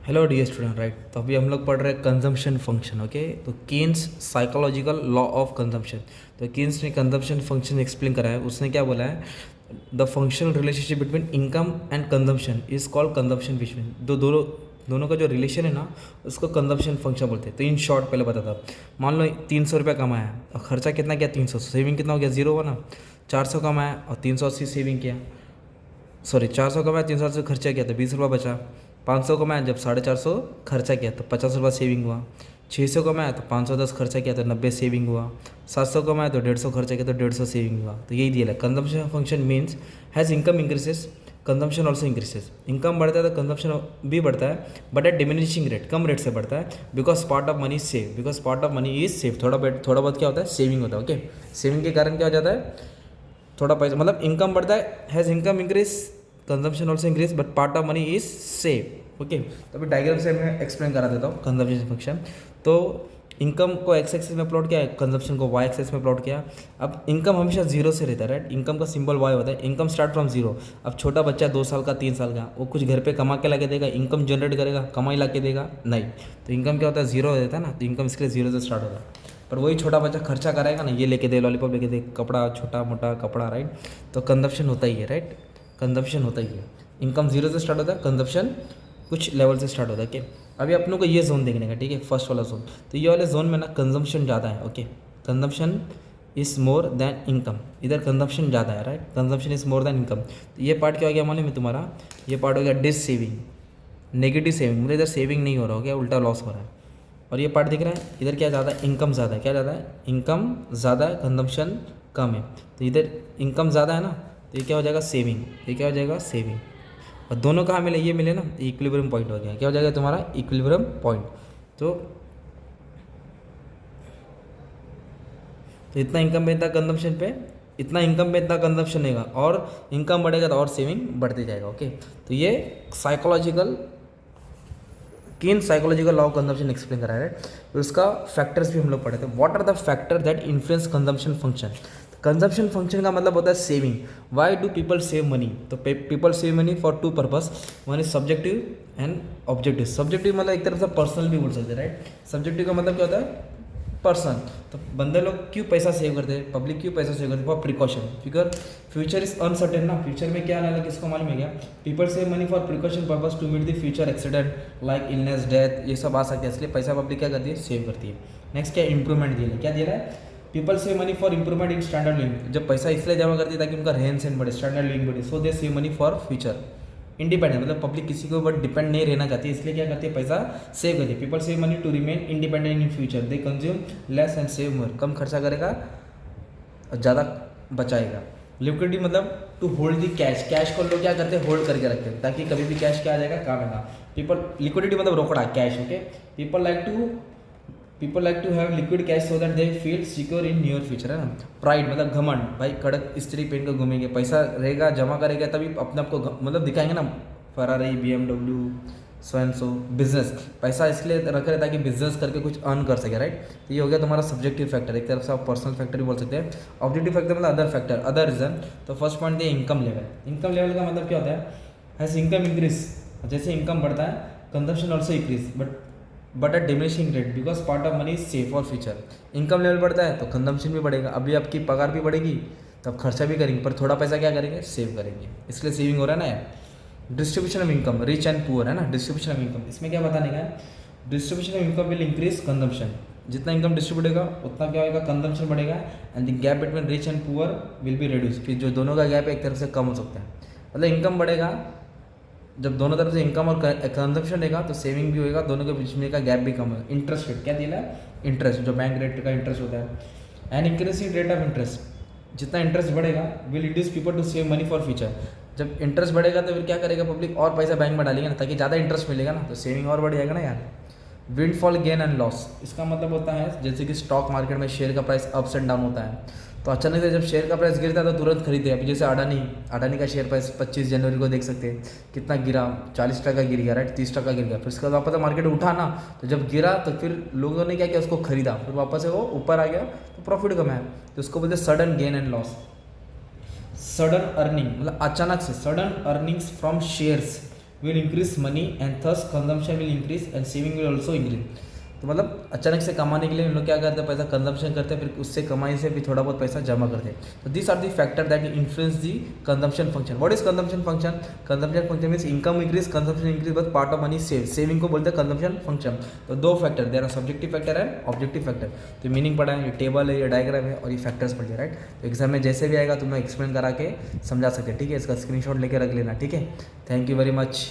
Hello dear student right. तो अभी हम लोग पढ़ रहे हैं कंजम्पशन फंक्शन। ओके, तो Keynes psychological law of consumption. तो कीन्स ने कंजम्पशन फंक्शन एक्सप्लेन करा है। उसने क्या बोला है, the functional relationship between income and consumption is called consumption function. दोनों दोनों का जो रिलेशन है ना, उसको कंजम्पशन फंक्शन बोलते हैं। तो इन शॉर्ट पहले बताता हूँ। मान लो 300 रुपया कमाया और खर्चा कितना किया, 300। सेविंग कितना हो गया, जीरो हुआ ना। 400 कमाया और 380 सेविंग किया, सॉरी 400 कमाया, 380 खर्चा किया तो 20 रुपये बचा। 500 कमाया, जब 450 खर्चा किया तो 50 रुपये सेविंग हुआ। 600 कमाया तो 510 खर्चा किया तो 90 सेविंग हुआ। 700 कमाया तो 150 खर्चा किया तो 150 सेविंग हुआ। तो यही दिया है। Consumption function means has income increases consumption also increases. Income बढ़ता है तो कंजम्पशन भी बढ़ता है, बट एट डिमिनिशिंग रेट, कम रेट से बढ़ता है। Because part of money is save, because part of money is save. थोड़ा बहुत क्या होता है, सेविंग होता है। ओके, सेविंग के कारण क्या हो जाता है, थोड़ा पैसा, मतलब इनकम बढ़ता है, has income increase consumption also increase, but part of money is save. Okay, तो अभी डायग्राम से मैं एक्सप्लेन करा देता हूँ कंजम्पशन फंक्शन। तो इनकम को एक्स एक्सिस में प्लॉट किया है, कंजम्पशन को वाई एक्सिस में प्लॉट किया। अब इनकम हमेशा जीरो से रहता है, राइट। इनकम का सिंबल वाई होता है। Income start from zero. अब छोटा बच्चा 2 साल का, 3 साल का, वो कुछ घर पे कमा के ला के देगा, इनकम जनरेट करेगा, कमाई ला के देगा नहीं। तो इनकम क्या होता है, जीरो रहता है ना। तो इनकम इसके लिए जीरो से स्टार्ट होता है। पर वही छोटा बच्चा खर्चा कराएगा ना, ये लेके दे, लॉलीपॉप लेके दे, कपड़ा, छोटा मोटा कपड़ा, राइट। तो कंजप्शन होता ही है, राइट। कंजप्शन होता ही है। इनकम जीरो से स्टार्ट होता है, कंजप्शन कुछ लेवल से स्टार्ट होता है। ओके, अभी अपनों को ये जोन देखने का, ठीक है, फर्स्ट वाला जोन। तो ये वाले जोन में ना कंजम्पशन ज़्यादा है। Okay, consumption is more than income. इधर कंजम्पशन ज़्यादा है, right. Consumption is more than income. तो ये पार्ट क्या हो गया मालूम है तुम्हारा, ये पार्ट हो गया डिस सेविंग, नेगेटिव सेविंग। मतलब इधर सेविंग नहीं हो रहा, हो गया उल्टा लॉस हो रहा है। और ये पार्ट दिख रहा है, इधर क्या ज़्यादा है, इनकम ज़्यादा है। क्या ज़्यादा है, इनकम ज़्यादा है, कंजम्पशन कम है। तो इधर इनकम ज़्यादा है ना, तो ये क्या हो जाएगा, सेविंग। ये क्या हो जाएगा, सेविंग। और दोनों कहाँ मिले, ये मिले ना, इक्विलिब्रियम पॉइंट हो गया। क्या हो जाएगा तुम्हारा, इक्विलिब्रियम पॉइंट। तो इतना इनकम पे इतना कंजम्पशन पे, इतना इनकम पे इतना कंजम्पशन रहेगा, और इनकम बढ़ेगा तो और सेविंग बढ़ते जाएगा। ओके, तो ये साइकोलॉजिकल कीन psychological law of consumption explain करा है। तो उसका फैक्टर्स भी हम लोग पढ़े थे। What are the factor that influence consumption function. Consumption function का मतलब होता है saving. Why do people save money. तो people save money for two purpose. One is subjective and objective. Subjective मतलब एक तरफ से पर्सनल भी बोल सकते हैं, राइट। सब्जेक्टिव का मतलब क्या होता है, पर्सन। तो बंदे लोग क्यों पैसा सेव करते हैं, पब्लिक क्यों पैसा सेव करते हैं, for precaution. Figure future is uncertain ना, फ्यूचर में क्या आने वाला किसको मालूम है क्या। People save money for precaution purpose to meet the future accident like illness, death, ये सब आ सकते हैं, इसलिए पैसा पब्लिक क्या करती है, सेव करती है। नेक्स्ट क्या, इंप्रूवमेंट दिया है। क्या दिया है, people save money for improvement in standard living. जब पैसा इसलिए जमा करती है ताकि उनका रहन सहन बढ़े, स्टैंडर्ड लिविंग बढ़े, so they save money for future. Independent मतलब पब्लिक किसी के ऊपर डिपेंड नहीं रहना चाहती, इसलिए क्या करती है, पैसा सेव करती है। People save money to remain independent in future. They consume less and save more. कम खर्चा करेगा और ज़्यादा बचाएगा। लिक्विडिटी मतलब to hold the cash. Cash को लोग क्या करते हैं, होल्ड करके रखते हैं ताकि कभी भी कैश क्या आ जाएगा, काम आएगा। पीपल लिक्विडिटी मतलब रोकड़ा, cash. Okay, people like to have liquid cash so that they feel secure in near future, है ना। प्राइड मतलब घमंड, भाई कड़क स्त्री पहन कर घूमेंगे, पैसा रहेगा, जमा करेगा तभी अपने आप को मतलब दिखाएंगे ना, Ferrari, BMW, so and so. Business, पैसा इसलिए रख रहे ताकि बिजनेस करके कुछ अर्न कर सके, राइट। तो ये हो गया तुम्हारा सब्जेक्टिव फैक्टर, एक तरफ से आप पर्सनल फैक्टर भी बोल सकते हैं। ऑब्जेक्टिव फैक्टर मतलब अदर फैक्टर, अदर रीजन। तो फर्स्ट पॉइंट दिया इनकम लेवल। इनकम लेवल का मतलब क्या होता है, हैज इनकम इंक्रीज, जैसे इनकम बढ़ता है consumption also increase, but at diminishing rate, because part of money is safe for future. Income level बढ़ता है तो कंजम्पशन भी बढ़ेगा। अभी आपकी पगार भी बढ़ेगी तो आप खर्चा भी करेंगे, पर थोड़ा पैसा क्या करेंगे, सेव करेंगे, इसलिए सेविंग हो रहा है ना यार। Distribution of income, rich and poor, है ना। डिस्ट्रीब्यूशन ऑफ इनकम, इसमें क्या बताने का है, distribution of income will increase consumption. जितना इनकम डिस्ट्रीब्यूट होगा उतना क्या होगा, कंजम्पशन बढ़ेगा। And the gap between rich and poor will be reduce. फिर जो दोनों का गैप है एक तरफ से कम हो सकता है। मतलब इनकम बढ़ेगा, जब दोनों तरफ से इनकम और कंजम्पशन रहेगा तो सेविंग भी होगा, दोनों के बीच में का गैप भी कम होगा। इंटरेस्ट रेट क्या दिया है, इंटरेस्ट जो बैंक रेट का इंटरेस्ट होता है। And increasing rate of interest, जितना इंटरेस्ट बढ़ेगा will reduce people to save money for future. जब इंटरेस्ट बढ़ेगा तो फिर क्या करेगा पब्लिक, और पैसा बैंक में डालेंगे ना, ताकि ज़्यादा इंटरेस्ट मिलेगा ना, तो सेविंग और बढ़ जाएगा ना यार। विंडफॉल गेन एंड लॉस, इसका मतलब होता है जैसे कि स्टॉक मार्केट में शेयर का प्राइस अप्स एंड डाउन होता है, तो अचानक से जब शेयर का प्राइस गिरता है तो तुरंत खरीदते हैं। अभी जैसे अडानी का शेयर प्राइस 25 जनवरी को देख सकते हैं कितना गिरा, 40% गिर गया, राइट, 30% गिर गया। फिर उसके बाद वापस मार्केट उठा ना, तो जब गिरा तो फिर लोगों ने क्या किया, उसको खरीदा, फिर वापस से वो ऊपर आ गया तो प्रॉफिट कमाया। तो उसको बोलते हैं sudden gain and loss. Sudden earning मतलब अचानक से, sudden earnings from shares will increase money and thus consumption will increase and saving will also increase. तो मतलब अचानक से कमाने के लिए हम लोग क्या करते हैं, पैसा कंजम्पशन करते हैं, फिर उससे कमाई से भी थोड़ा बहुत पैसा जमा करते हैं। तो this are the factor that influence the consumption function. What is consumption function? Consumption function means income increase, consumption increase, but part of money save. Saving को बोलते हैं कंजम्पशन फंक्शन। तो दो factor, there are subjective factor and objective factor. तो meaning पढ़ा है, ये table है, ये डायग्राम है और ये फैक्टर्स पढ़ लिया, राइट। तो एग्जाम में जैसे भी आएगा तुम लोग एक्सप्लेन करा के समझा सकते हैं, ठीक है। इसका स्क्रीनशॉट लेके रख लेना, ठीक है। Thank you very much.